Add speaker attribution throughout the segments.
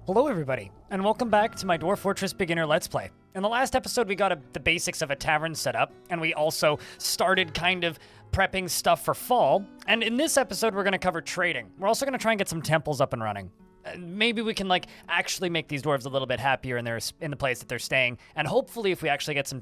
Speaker 1: Hello everybody, and welcome back to my Dwarf Fortress Beginner Let's Play. In the last episode, we got the basics of a tavern set up, and we also started kind of prepping stuff for fall. And in this episode, we're going to cover trading. We're also going to try and get some temples up and running. Maybe we can actually make these dwarves a little bit happier in the place that they're staying, and hopefully, if we actually get some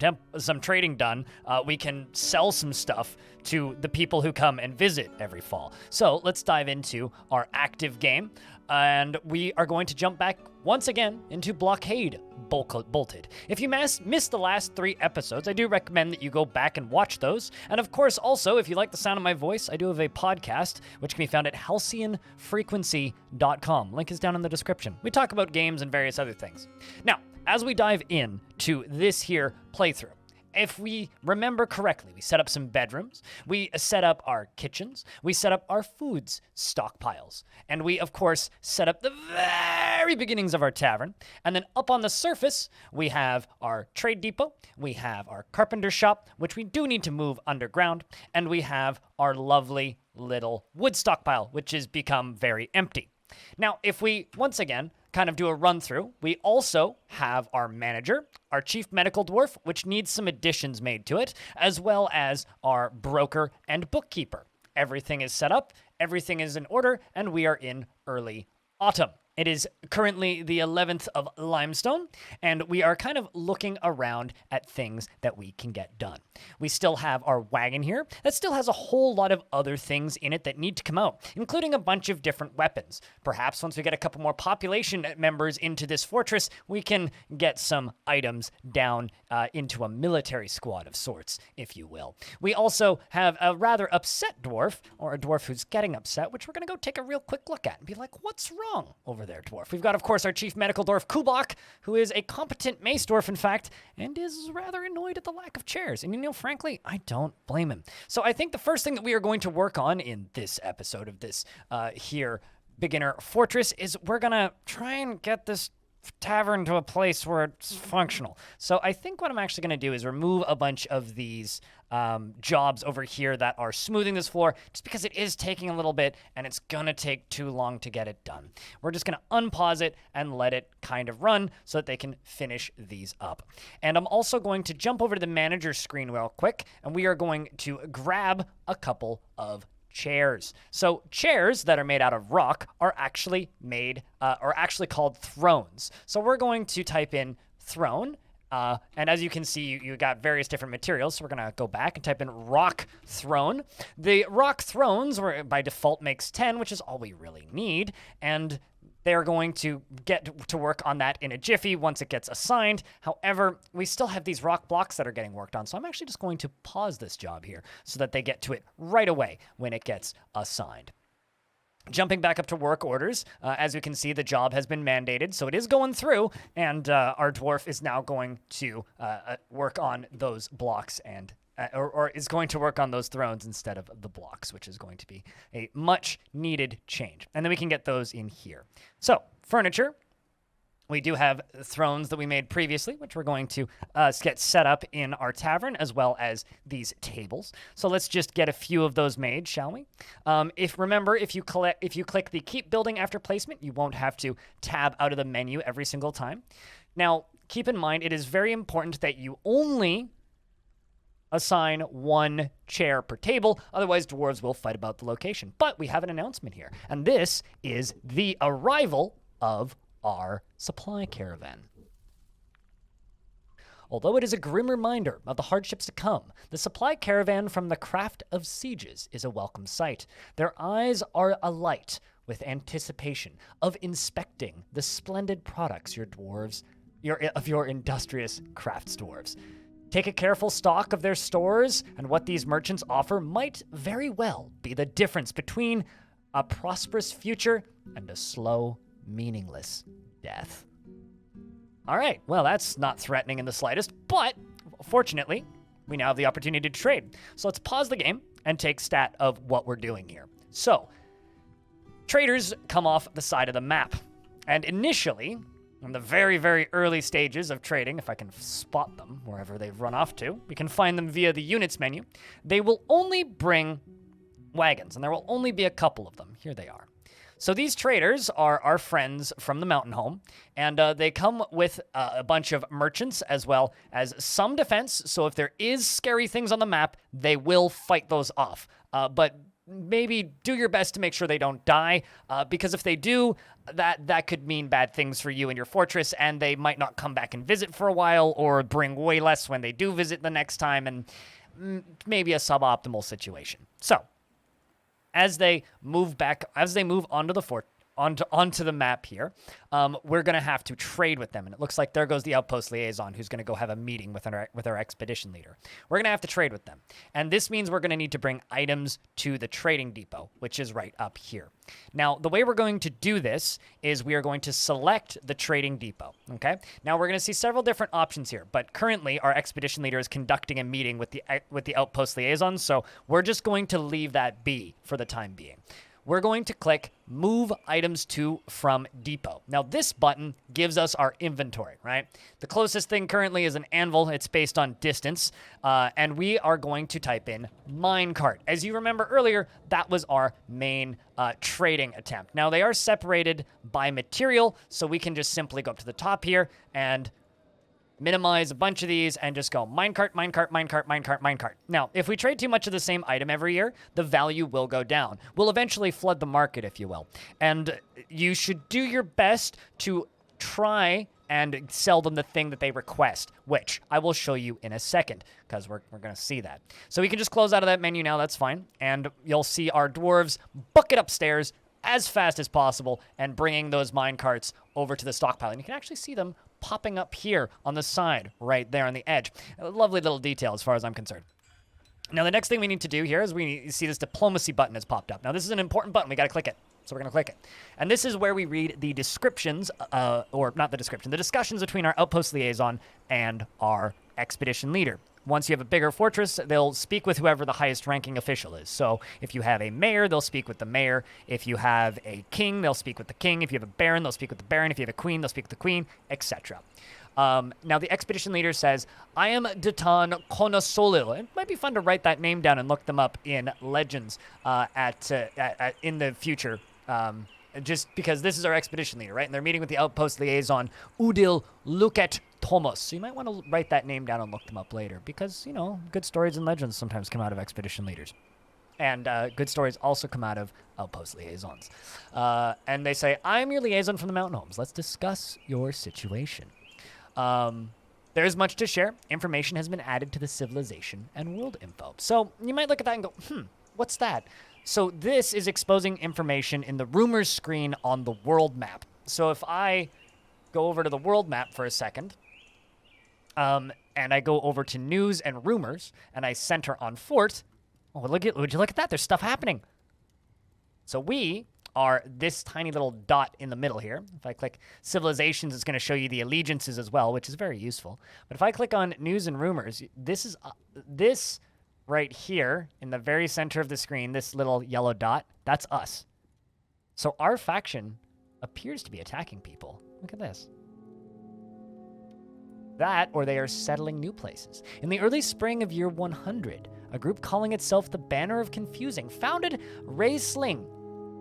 Speaker 1: trading done, we can sell some stuff to the people who come and visit every fall. So let's dive into our active game, and we are going to jump back once again into Blockade Bolted. If you missed the last 3 episodes, I do recommend that you go back and watch those. And of course, also, if you like the sound of my voice, I do have a podcast, which can be found at halcyonfrequency.com. Link is down in the description. We talk about games and various other things. Now, as we dive in to this here playthrough, if we remember correctly, we set up some bedrooms, we set up our kitchens, we set up our foods stockpiles, and we, of course, set up the very beginnings of our tavern. And then up on the surface, we have our trade depot, we have our carpenter shop, which we do need to move underground, and we have our lovely little wood stockpile, which has become very empty. Now, if we, once again, kind of do a run through, we also have our manager, our chief medical dwarf, which needs some additions made to it, as well as our broker and bookkeeper. Everything is set up, everything is in order, and we are in early autumn. It is currently the 11th of limestone, and we are kind of looking around at things that we can get done. We still have our wagon here that still has a whole lot of other things in it that need to come out, including a bunch of different weapons. Perhaps once we get a couple more population members into this fortress, we can get some items down into a military squad of sorts, if you will. We also have a rather upset dwarf, or a dwarf who's getting upset, which we're going to go take a real quick look at and be like, what's wrong over there, dwarf? We've got, of course, our chief medical dwarf, Kubak, who is a competent mace dwarf, in fact, and is rather annoyed at the lack of chairs. And, frankly, I don't blame him. So I think the first thing that we are going to work on in this episode of this here beginner fortress is we're going to try and get this tavern to a place where it's functional. So I think what I'm actually going to do is remove a bunch of these jobs over here that are smoothing this floor, just because it is taking a little bit and it's going to take too long to get it done. We're just going to unpause it and let it kind of run so that they can finish these up. And I'm also going to jump over to the manager screen real quick, and we are going to grab a couple of chairs. So chairs that are made out of rock are actually called thrones. So we're going to type in throne, and as you can see, you got various different materials. So we're gonna go back and type in rock throne. The rock thrones, by default, makes 10, which is all we really need, and they're going to get to work on that in a jiffy once it gets assigned. However, we still have these rock blocks that are getting worked on, so I'm actually just going to pause this job here so that they get to it right away when it gets assigned. Jumping back up to work orders, as you can see, the job has been mandated, so it is going through, and our dwarf is now going to work on those blocks and or is going to work on those thrones instead of the blocks, which is going to be a much needed change. And then we can get those in here. So, furniture. We do have thrones that we made previously, which we're going to get set up in our tavern, as well as these tables. So let's just get a few of those made, shall we? If you click the Keep Building After Placement, you won't have to tab out of the menu every single time. Now, keep in mind, it is very important that you only assign 1 chair per table, otherwise dwarves will fight about the location. But we have an announcement here, and this is the arrival of our supply caravan. Although it is a grim reminder of the hardships to come, the supply caravan from the Craft of Sieges is a welcome sight. Their eyes are alight with anticipation of inspecting the splendid products of your industrious crafts dwarves. Take a careful stock of their stores, and what these merchants offer might very well be the difference between a prosperous future and a slow, meaningless death. All right, well, that's not threatening in the slightest, but fortunately, we now have the opportunity to trade. So let's pause the game and take stat of what we're doing here. So, traders come off the side of the map, and initially, in the very, very early stages of trading, if I can spot them wherever they've run off to, we can find them via the units menu. They will only bring wagons, and there will only be a couple of them. Here they are. So these traders are our friends from the mountain home, and they come with a bunch of merchants as well as some defense. So if there is scary things on the map, they will fight those off. But maybe do your best to make sure they don't die, because if they do, that could mean bad things for you and your fortress, and they might not come back and visit for a while, or bring way less when they do visit the next time, and maybe a suboptimal situation. So as they move onto the onto the map here, we're going to have to trade with them. And it looks like there goes the outpost liaison, who's going to go have a meeting with our expedition leader. We're going to have to trade with them. And this means we're going to need to bring items to the trading depot, which is right up here. Now, the way we're going to do this is we are going to select the trading depot, okay? Now, we're going to see several different options here, but currently our expedition leader is conducting a meeting with the outpost liaison, so we're just going to leave that be for the time being. We're going to click Move Items to from Depot. Now, this button gives us our inventory, right? The closest thing currently is an anvil. It's based on distance, and we are going to type in minecart. As you remember earlier, that was our main trading attempt. Now, they are separated by material, so we can just simply go up to the top here and minimize a bunch of these and just go minecart, minecart, minecart, minecart, minecart. Now, if we trade too much of the same item every year, the value will go down. We'll eventually flood the market, if you will. And you should do your best to try and sell them the thing that they request, which I will show you in a second, because we're going to see that. So we can just close out of that menu now, that's fine. And you'll see our dwarves book it upstairs as fast as possible and bringing those minecarts over to the stockpile. And you can actually see them popping up here on the side, right there on the edge. A lovely little detail as far as I'm concerned. Now, the next thing we need to do here is we see this diplomacy button has popped up. Now, this is an important button. We got to click it. So we're going to click it. And this is where we read the descriptions, or not the description, the discussions between our outpost liaison and our expedition leader. Once you have a bigger fortress, they'll speak with whoever the highest ranking official is. So if you have a mayor, they'll speak with the mayor. If you have a king, they'll speak with the king. If you have a baron, they'll speak with the baron. If you have a queen, they'll speak with the queen, etc. Now, the expedition leader says, I am Ditan Konosolil. It might be fun to write that name down and look them up in legends in the future. Just because this is our expedition leader, right? And they're meeting with the outpost liaison, Udil Luket Tomos. So you might want to write that name down and look them up later, because, you know, good stories and legends sometimes come out of expedition leaders. And good stories also come out of outpost liaisons. And they say, I'm your liaison from the mountain homes. Let's discuss your situation. There is much to share. Information has been added to the civilization and world info. So you might look at that and go, what's that? So this is exposing information in the rumors screen on the world map. So if I go over to the world map for a second, and I go over to news and rumors, and I center on fort, would you look at that? There's stuff happening. So we are this tiny little dot in the middle here. If I click civilizations, it's going to show you the allegiances as well, which is very useful. But if I click on news and rumors, this is this right here in the very center of the screen, this little yellow dot, that's us. So our faction appears to be attacking people. Look at this. That, or they are settling new places. In the early spring of year 100, a group calling itself the Banner of Confusing founded Ray Sling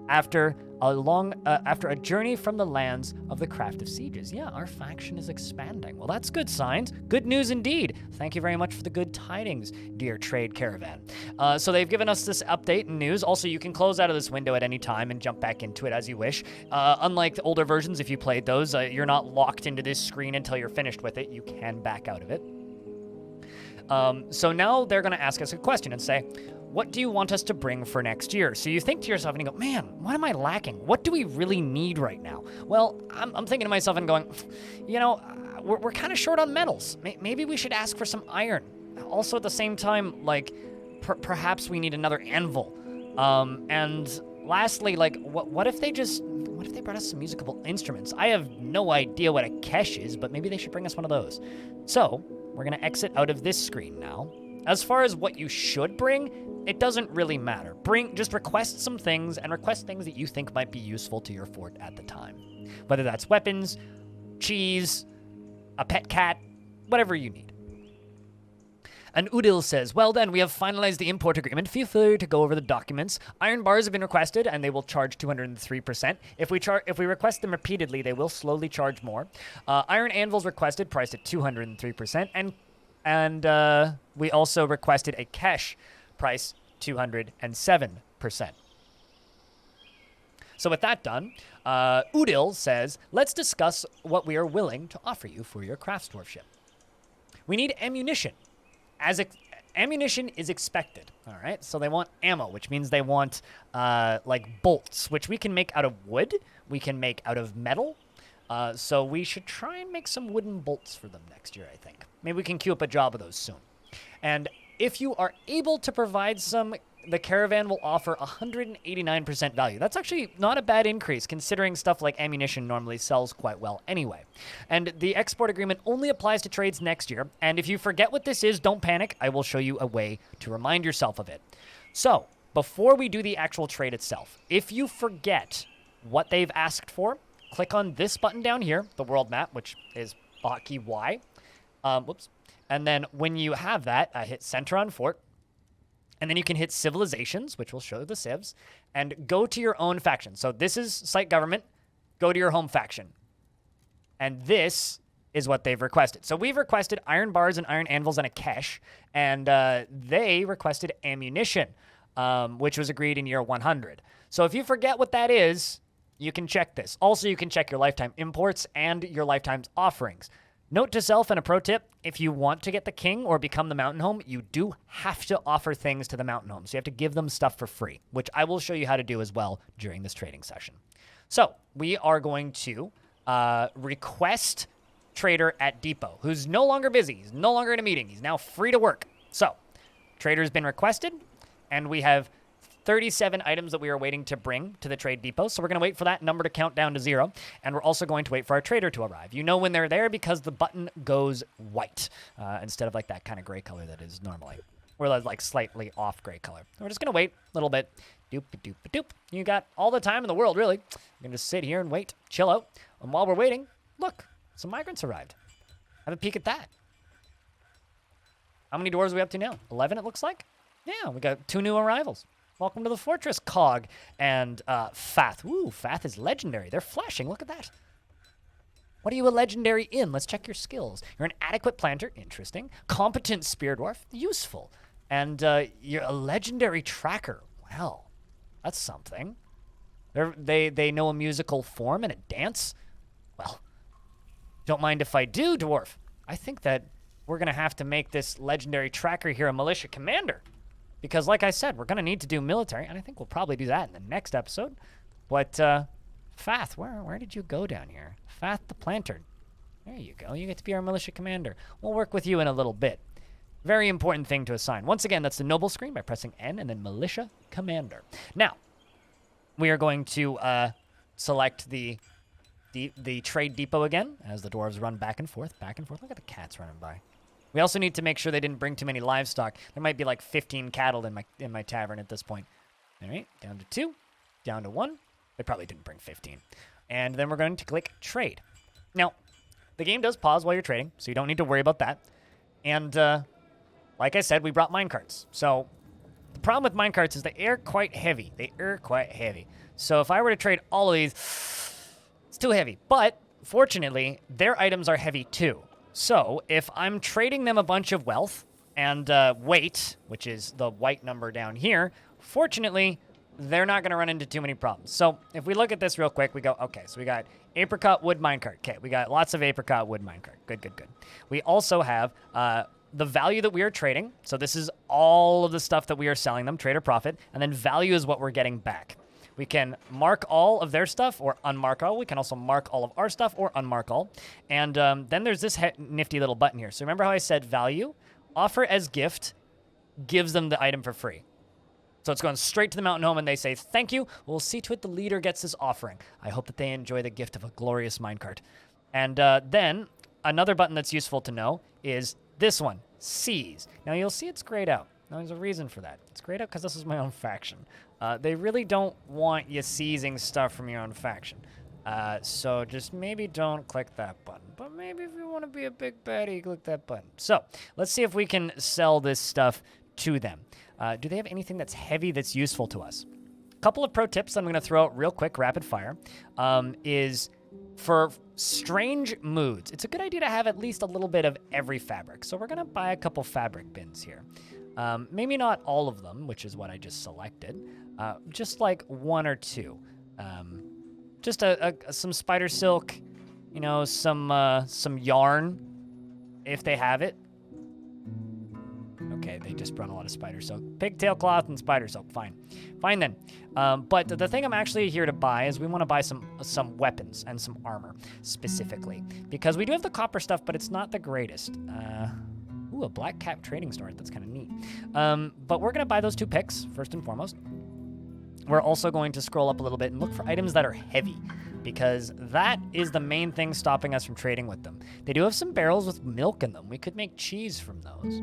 Speaker 1: after a journey from the lands of the Craft of Sieges. Yeah, our faction is expanding. Well, that's good signs. Good news indeed. Thank you very much for the good tidings, dear trade caravan. So they've given us this update and news. Also, you can close out of this window at any time and jump back into it as you wish. Unlike the older versions, if you played those, you're not locked into this screen until you're finished with it. You can back out of it. So now they're going to ask us a question and say, what do you want us to bring for next year? So you think to yourself and you go, man, what am I lacking? What do we really need right now? Well, I'm thinking to myself and going, you know, we're kind of short on metals. Maybe we should ask for some iron. Also at the same time, like, perhaps we need another anvil. And lastly, like, what if they brought us some musical instruments? I have no idea what a kesh is, but maybe they should bring us one of those. So we're going to exit out of this screen now. As far as what you should bring, it doesn't really matter. Just request some things, and request things that you think might be useful to your fort at the time. Whether that's weapons, cheese, a pet cat, whatever you need. And Udil says, well then, we have finalized the import agreement. Feel free to go over the documents. Iron bars have been requested, and they will charge 203%. If we request them repeatedly, they will slowly charge more. Iron anvils requested, priced at 203%. And we also requested a cash price, 207%. So with that done, Udil says, let's discuss what we are willing to offer you for your craftsdwarfship. We need ammunition. Ammunition is expected, all right? So they want ammo, which means they want like bolts, which we can make out of wood. We can make out of metal. So we should try and make some wooden bolts for them next year, I think. Maybe we can queue up a job of those soon. And if you are able to provide some, the caravan will offer 189% value. That's actually not a bad increase, considering stuff like ammunition normally sells quite well anyway. And the export agreement only applies to trades next year. And if you forget what this is, don't panic. I will show you a way to remind yourself of it. So, before we do the actual trade itself, if you forget what they've asked for, click on this button down here, the world map, which is hotkey Y. Whoops. And then when you have that, hit center on fort. And then you can hit civilizations, which will show the civs, and go to your own faction. So this is site government. Go to your home faction. And this is what they've requested. So we've requested iron bars and iron anvils and a cache, and they requested ammunition, which was agreed in year 100. So if you forget what that is, you can check this. Also, you can check your lifetime imports and your lifetime's offerings. Note to self and a pro tip, if you want to get the king or become the mountain home, you do have to offer things to the mountain home. So you have to give them stuff for free, which I will show you how to do as well during this trading session. So we are going to request trader at depot, who's no longer busy. He's no longer in a meeting. He's now free to work. So trader's been requested, and we have 37 items that we are waiting to bring to the trade depot. So we're going to wait for that number to count down to 0. And we're also going to wait for our trader to arrive. You know when they're there because the button goes white instead of like that kind of gray color that is normally. Or like slightly off gray color. We're just going to wait a little bit. Doop, doop, doop. You got all the time in the world, really. You're going to just sit here and wait, chill out. And while we're waiting, look, some migrants arrived. Have a peek at that. How many dwarves are we up to now? 11, it looks like? Yeah, we got 2 new arrivals. Welcome to the fortress, Cog and Fath. Ooh, Fath is legendary. They're flashing. Look at that. What are you a legendary in? Let's check your skills. You're an adequate planter. Interesting. Competent spear dwarf. Useful. And you're a legendary tracker. Well, that's something. They know a musical form and a dance. Well, don't mind if I do, dwarf. I think that we're going to have to make this legendary tracker here a militia commander. Because, like I said, we're going to need to do military, and I think we'll probably do that in the next episode. But, Fath, where did you go down here? Fath the Planter. There you go. You get to be our militia commander. We'll work with you in a little bit. Very important thing to assign. Once again, that's the noble screen by pressing N and then militia commander. Now, we are going to select the trade depot again as the dwarves run back and forth, back and forth. Look at the cats running by. We also need to make sure they didn't bring too many livestock. There might be like 15 cattle in my tavern at this point. All right, down to 2, down to 1. They probably didn't bring 15. And then we're going to click trade. Now, the game does pause while you're trading, so you don't need to worry about that. And like I said, we brought minecarts. So the problem with minecarts is they are quite heavy. So if I were to trade all of these, it's too heavy. But fortunately, their items are heavy too. So if I'm trading them a bunch of wealth and weight, which is the white number down here, fortunately, they're not going to run into too many problems. So if we look at this real quick, we go, okay, so we got apricot wood minecart. Okay, we got lots of apricot wood minecart. Good. We also have the value that we are trading. So this is all of the stuff that we are selling them, trade or profit, and then value is what we're getting back. We can mark all of their stuff or unmark all. We can also mark all of our stuff or unmark all. And then there's this nifty little button here. So remember how I said value? Offer as gift gives them the item for free. So it's going straight to the mountain home and they say, thank you. We'll see to it the leader gets this offering. I hope that they enjoy the gift of a glorious minecart. And then another button that's useful to know is this one, seize. Now you'll see it's grayed out. Now there's a reason for that. It's grayed out because this is my own faction. They really don't want you seizing stuff from your own faction. So just maybe don't click that button. But maybe if you want to be a big baddie, click that button. So let's see if we can sell this stuff to them. Do they have anything that's heavy that's useful to us? A couple of pro tips I'm going to throw out real quick, rapid fire, is for strange moods. It's a good idea to have at least a little bit of every fabric. So we're going to buy a couple fabric bins here. Maybe not all of them, which is what I just selected. Just like one or two. Just some spider silk, you know, some yarn, if they have it. Okay, they just brought a lot of spider silk. Pigtail cloth and spider silk, fine. Fine then. But the thing I'm actually here to buy is we want to buy some weapons and some armor, specifically. Because we do have the copper stuff, but it's not the greatest. Ooh, a black cap trading store, that's kind of neat. But we're going to buy those 2 picks, first and foremost. We're also going to scroll up a little bit and look for items that are heavy, because that is the main thing stopping us from trading with them. They do have some barrels with milk in them. We could make cheese from those.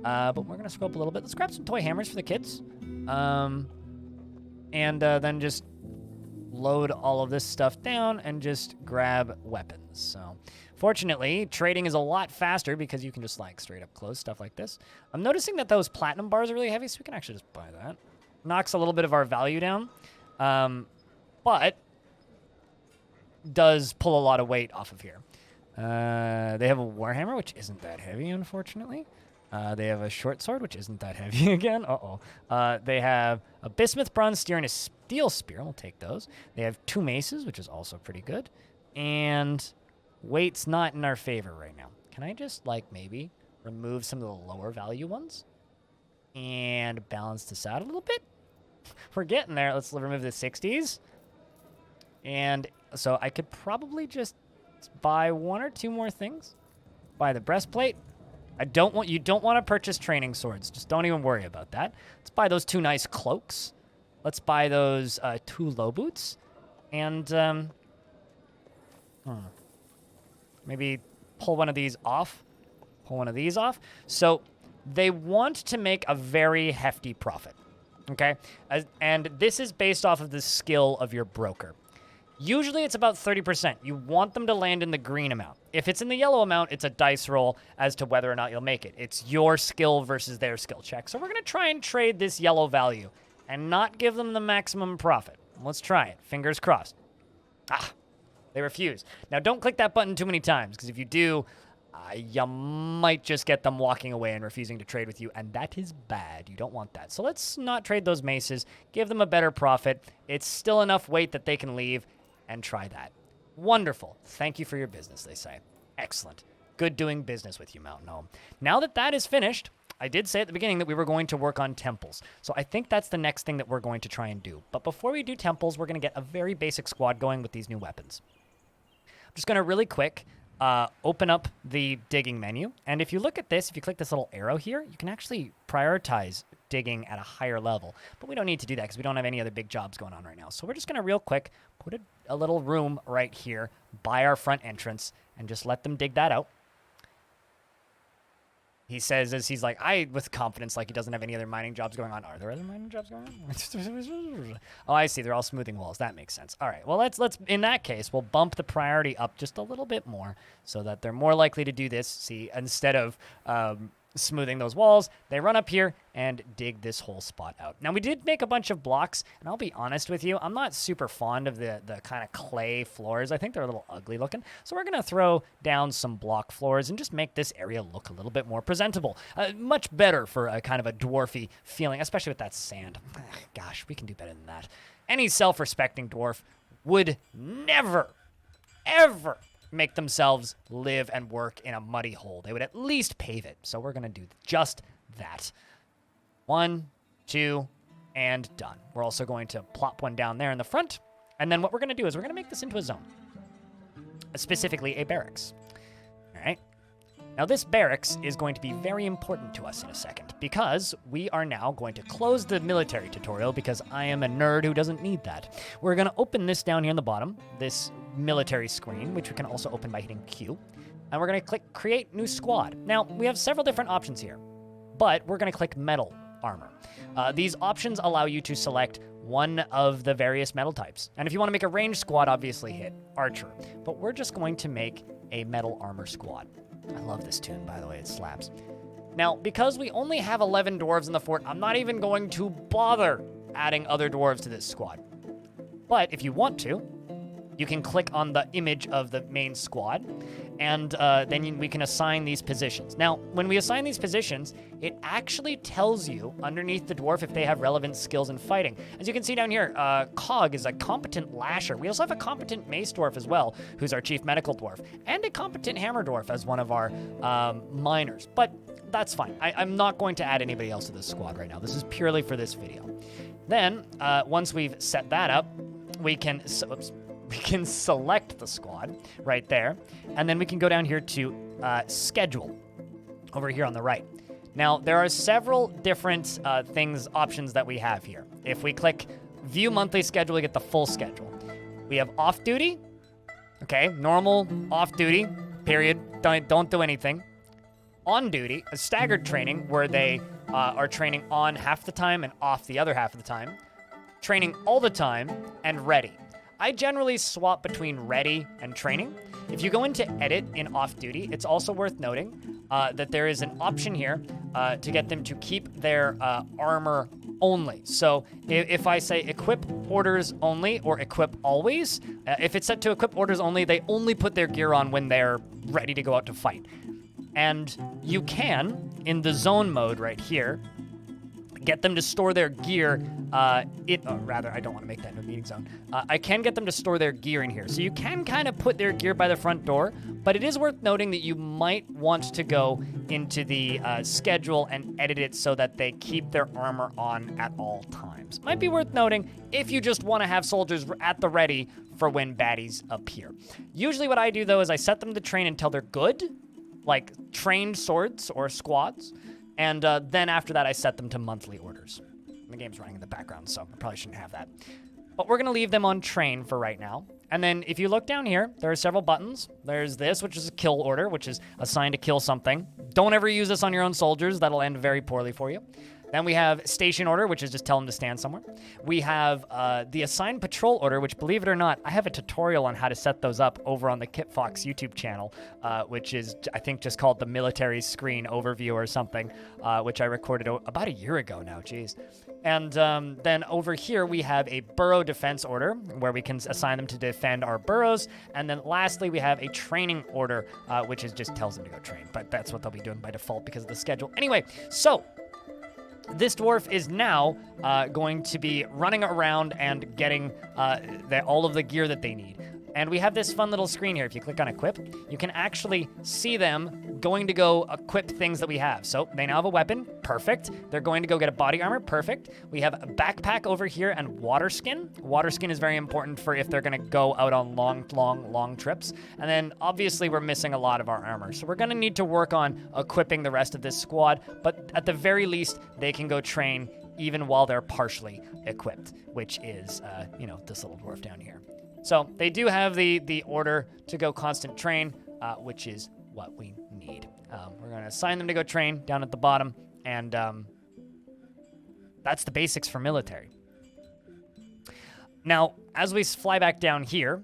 Speaker 1: But we're going to scroll up a little bit. Let's grab some toy hammers for the kids. And then just load all of this stuff down and just grab weapons. So fortunately, trading is a lot faster because you can just like straight up close stuff like this. I'm noticing that those platinum bars are really heavy, so we can actually just buy that. Knocks a little bit of our value down, but does pull a lot of weight off of here. They have a warhammer, which isn't that heavy, unfortunately. They have a short sword, which isn't that heavy again. They have a bismuth, bronze spear, and a steel spear. We'll take those. They have 2 maces, which is also pretty good. And weight's not in our favor right now. Can I just, like, maybe remove some of the lower value ones and balance this out a little bit? We're getting there. Let's remove the 60s. And so I could probably just buy 1 or 2 more things. Buy the breastplate. You don't want to purchase training swords. Just don't even worry about that. Let's buy those 2 nice cloaks. Let's buy those 2 low boots. And maybe pull one of these off. Pull one of these off. So they want to make a very hefty profit. Okay? And this is based off of the skill of your broker. Usually it's about 30%. You want them to land in the green amount. If it's in the yellow amount, it's a dice roll as to whether or not you'll make it. It's your skill versus their skill check. So we're going to try and trade this yellow value and not give them the maximum profit. Let's try it. Fingers crossed. They refuse. Now, don't click that button too many times, because if you do, you might just get them walking away and refusing to trade with you, and that is bad. You don't want that. So let's not trade those maces. Give them a better profit. It's still enough weight that they can leave, and try that. Wonderful. Thank you for your business, they say. Excellent. Good doing business with you, Mountain Home. Now that that is finished, I did say at the beginning that we were going to work on temples. So I think that's the next thing that we're going to try and do. But before we do temples, we're going to get a very basic squad going with these new weapons. I'm just going to really quick open up the digging menu. And if you look at this, if you click this little arrow here, you can actually prioritize digging at a higher level. But we don't need to do that because we don't have any other big jobs going on right now. So we're just going to real quick put a little room right here by our front entrance and just let them dig that out. He says as he's like, with confidence, like he doesn't have any other mining jobs going on. Are there other mining jobs going on? Oh, I see. They're all smoothing walls. That makes sense. All right. Well, let's in that case, we'll bump the priority up just a little bit more so that they're more likely to do this. See, instead of smoothing those walls, they run up here and dig this whole spot out. Now, we did make a bunch of blocks, and I'll be honest with you, I'm not super fond of the kind of clay floors. I think they're a little ugly looking. So we're going to throw down some block floors and just make this area look a little bit more presentable. Much better for a kind of a dwarfy feeling, especially with that sand. Gosh, we can do better than that. Any self-respecting dwarf would never, ever make themselves live and work in a muddy hole. They would at least pave it. So we're going to do just that. 1, 2, and done. We're also going to plop one down there in the front. And then what we're going to do is we're going to make this into a zone. Specifically a barracks. All right. Now this barracks is going to be very important to us in a second because we are now going to close the military tutorial because I am a nerd who doesn't need that. We're going to open this down here in the bottom, this military screen, which we can also open by hitting Q. And we're going to click Create New Squad. Now, we have several different options here, but we're going to click Metal Armor. These options allow you to select one of the various metal types. And if you want to make a ranged squad, obviously hit archer. But we're just going to make a metal armor squad. I love this tune, by the way. It slaps. Now, because we only have 11 dwarves in the fort, I'm not even going to bother adding other dwarves to this squad. But if you want to, you can click on the image of the main squad, and then we can assign these positions. Now, when we assign these positions, it actually tells you underneath the dwarf if they have relevant skills in fighting. As you can see down here, Cog is a competent lasher. We also have a competent mace dwarf as well, who's our chief medical dwarf, and a competent hammer dwarf as one of our miners. But that's fine. I'm not going to add anybody else to this squad right now. This is purely for this video. Then, once we've set that up, we can select the squad right there, and then we can go down here to schedule over here on the right. Now, there are several different options that we have here. If we click view monthly schedule, we get the full schedule. We have off duty, okay, normal, off duty, period, don't do anything. On duty, a staggered training where they are training on half the time and off the other half of the time. Training all the time, and ready. I generally swap between ready and training. If you go into edit in off duty, it's also worth noting that there is an option here to get them to keep their armor only. So if I say equip orders only or equip always, if it's set to equip orders only, they only put their gear on when they're ready to go out to fight. And you can, in the zone mode right here, get them to store their gear I don't want to make that into a meeting zone. I can get them to store their gear in here. So you can kind of put their gear by the front door, but it is worth noting that you might want to go into the schedule and edit it so that they keep their armor on at all times. Might be worth noting if you just want to have soldiers at the ready for when baddies appear. Usually what I do, though, is I set them to train until they're good, like trained swords or squads, and then after that I set them to monthly orders. The game's running in the background, so I probably shouldn't have that. But we're going to leave them on train for right now. And then if you look down here, there are several buttons. There's this, which is a kill order, which is assigned to kill something. Don't ever use this on your own soldiers. That'll end very poorly for you. Then we have station order, which is just tell them to stand somewhere. We have the assigned patrol order, which, believe it or not, I have a tutorial on how to set those up over on the KitFox YouTube channel, which is, I think, just called the military screen overview or something, which I recorded about a year ago now, geez. And then over here, we have a burrow defense order, where we can assign them to defend our burrows. And then lastly, we have a training order, which is just tells them to go train. But that's what they'll be doing by default because of the schedule. Anyway, so this dwarf is now going to be running around and getting all of the gear that they need. And we have this fun little screen here. If you click on equip, you can actually see them going to go equip things that we have. So they now have a weapon. Perfect. They're going to go get a body armor. Perfect. We have a backpack over here and water skin. Water skin is very important for if they're going to go out on long trips. And then obviously we're missing a lot of our armor. So we're going to need to work on equipping the rest of this squad. But at the very least, they can go train even while they're partially equipped, which is, this little dwarf down here. So they do have the order to go constant train, which is what we need. We're going to assign them to go train down at the bottom, and that's the basics for military. Now, as we fly back down here,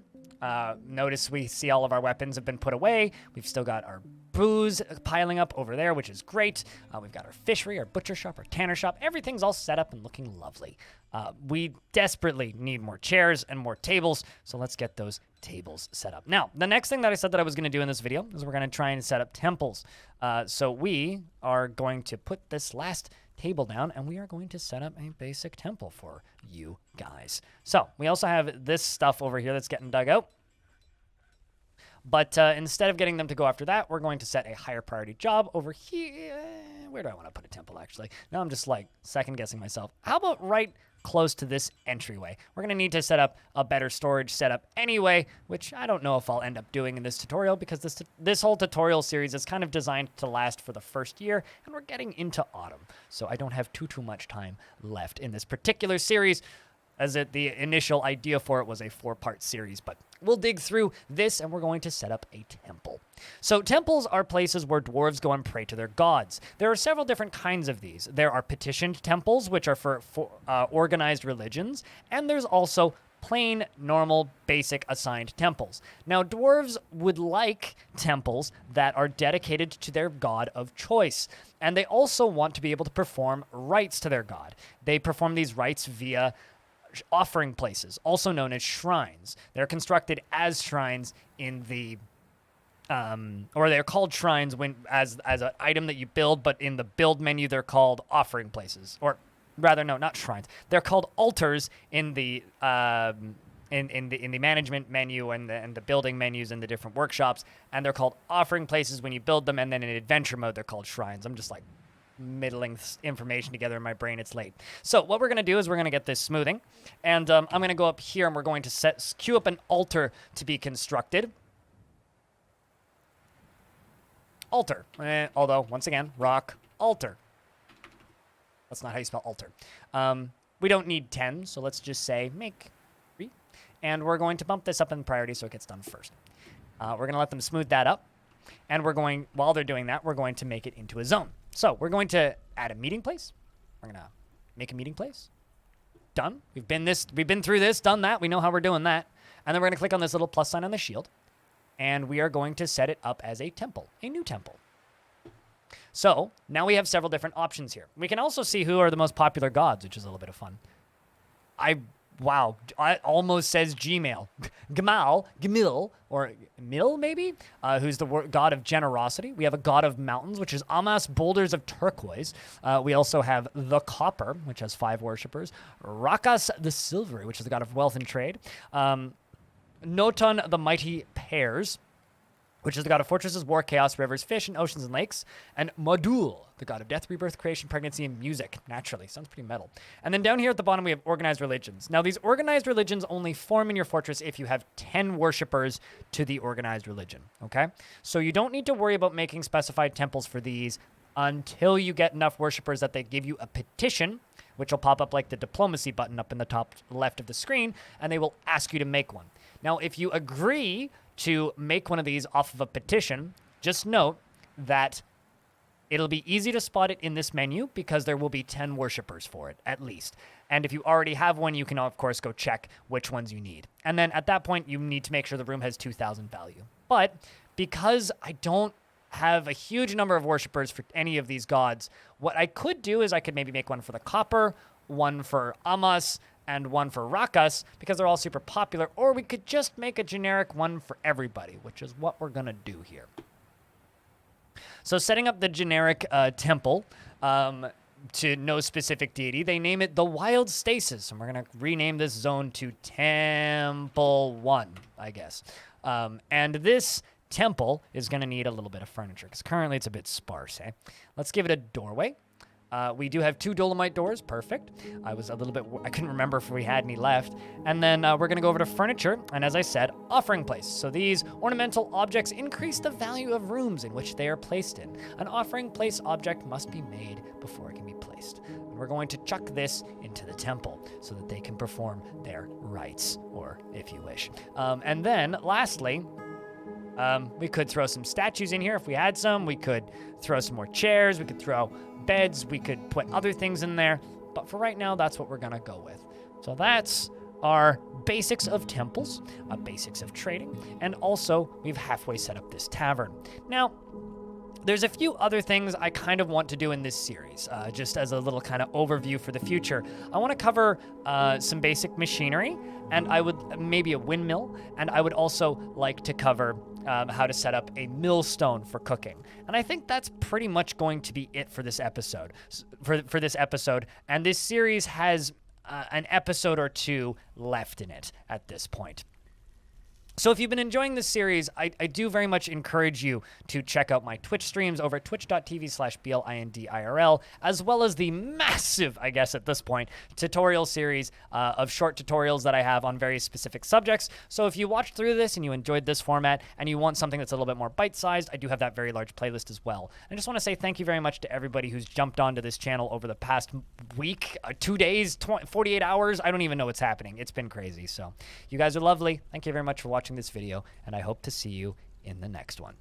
Speaker 1: notice we see all of our weapons have been put away. We've still got our booze piling up over there, which is great. We've got our fishery, our butcher shop, our tanner shop. Everything's all set up and looking lovely. We desperately need more chairs and more tables, so let's get those tables set up. Now, the next thing that I said that I was going to do in this video is we're going to try and set up temples. So we are going to put this last table down, and we are going to set up a basic temple for you guys. So we also have this stuff over here that's getting dug out. But instead of getting them to go after that, we're going to set a higher priority job over here. Where do I want to put a temple, actually? Now I'm just, second-guessing myself. How about right close to this entryway? We're going to need to set up a better storage setup anyway, which I don't know if I'll end up doing in this tutorial because this whole tutorial series is kind of designed to last for the first year, and we're getting into autumn. So I don't have too much time left in this particular series. the initial idea for it was a 4-part series, but we'll dig through this and we're going to set up a temple. So temples are places where dwarves go and pray to their gods. There are several different kinds of these. There are petitioned temples, which are for organized religions, and there's also plain, normal, basic assigned temples. Now, dwarves would like temples that are dedicated to their god of choice, and they also want to be able to perform rites to their god. They perform these rites via offering places, also known as shrines. They're constructed as shrines in the or they're called shrines when as an item that you build, but in the build menu they're called offering places, or rather, no, not shrines. They're called altars in the in the management menu and the building menus and the different workshops, and they're called offering places when you build them. And then in adventure mode, they're called shrines. I'm just like middling information together in my brain. It's late. So what we're gonna do is we're gonna get this smoothing, and I'm gonna go up here and we're going to queue up an altar to be constructed. Altar. Although once again, rock altar. That's not how you spell altar. We don't need 10, so let's just say make 3. And we're going to bump this up in priority so it gets done first. We're going to let them smooth that up. And while they're doing that, we're going to make it into a zone. So we're going to add a meeting place. We're going to make a meeting place. Done. We've been through this, done that. We know how we're doing that. And then we're going to click on this little plus sign on the shield. And we are going to set it up as a temple, a new temple. So now we have several different options here. We can also see who are the most popular gods, which is a little bit of fun. Wow, it almost says Gmail. Gmil, or Mil maybe, who's the god of generosity. We have a god of mountains, which is Amas, boulders of turquoise. We also have the Copper, which has 5 worshippers. Rakas the Silvery, which is the god of wealth and trade. Noton the mighty Pears, which is the god of fortresses, war, chaos, rivers, fish, and oceans and lakes. And Madul, the god of death, rebirth, creation, pregnancy, and music. Naturally. Sounds pretty metal. And then down here at the bottom, we have organized religions. Now, these organized religions only form in your fortress if you have 10 worshippers to the organized religion, okay? So you don't need to worry about making specified temples for these until you get enough worshippers that they give you a petition, which will pop up like the diplomacy button up in the top left of the screen, and they will ask you to make one. Now, if you agree to make one of these off of a petition, just note that it'll be easy to spot it in this menu because there will be 10 worshippers for it, at least. And if you already have one, you can, of course, go check which ones you need. And then at that point, you need to make sure the room has 2,000 value. But because I don't have a huge number of worshippers for any of these gods, what I could do is I could maybe make one for the Copper, one for Amas, and one for Rakas, because they're all super popular, or we could just make a generic one for everybody, which is what we're going to do here. So setting up the generic temple to no specific deity, they name it the Wild Stasis, and we're going to rename this zone to Temple 1, I guess. And this temple is going to need a little bit of furniture, because currently it's a bit sparse, eh? Let's give it a doorway. We do have 2 dolomite doors. Perfect. I couldn't remember if we had any left. And then we're going to go over to furniture. And as I said, offering place. So these ornamental objects increase the value of rooms in which they are placed in. An offering place object must be made before it can be placed. And we're going to chuck this into the temple so that they can perform their rites, or if you wish. And then lastly, we could throw some statues in here if we had some. We could throw some more chairs. We could throw beds. We could put other things in there. But for right now, that's what we're going to go with. So that's our basics of temples, basics of trading, and also we've halfway set up this tavern. Now, there's a few other things I kind of want to do in this series, just as a little kind of overview for the future. I want to cover some basic machinery, and maybe a windmill, and I would also like to cover how to set up a millstone for cooking. And I think that's pretty much going to be it for this episode. For this episode, and this series has an episode or 2 left in it at this point. So if you've been enjoying this series, I do very much encourage you to check out my Twitch streams over at twitch.tv/BLINDIRL, as well as the massive, I guess at this point, tutorial series of short tutorials that I have on very specific subjects. So if you watched through this and you enjoyed this format and you want something that's a little bit more bite-sized, I do have that very large playlist as well. I just want to say thank you very much to everybody who's jumped onto this channel over the past week, 2 days, 48 hours. I don't even know what's happening. It's been crazy. So you guys are lovely. Thank you very much for watching this video, and I hope to see you in the next one.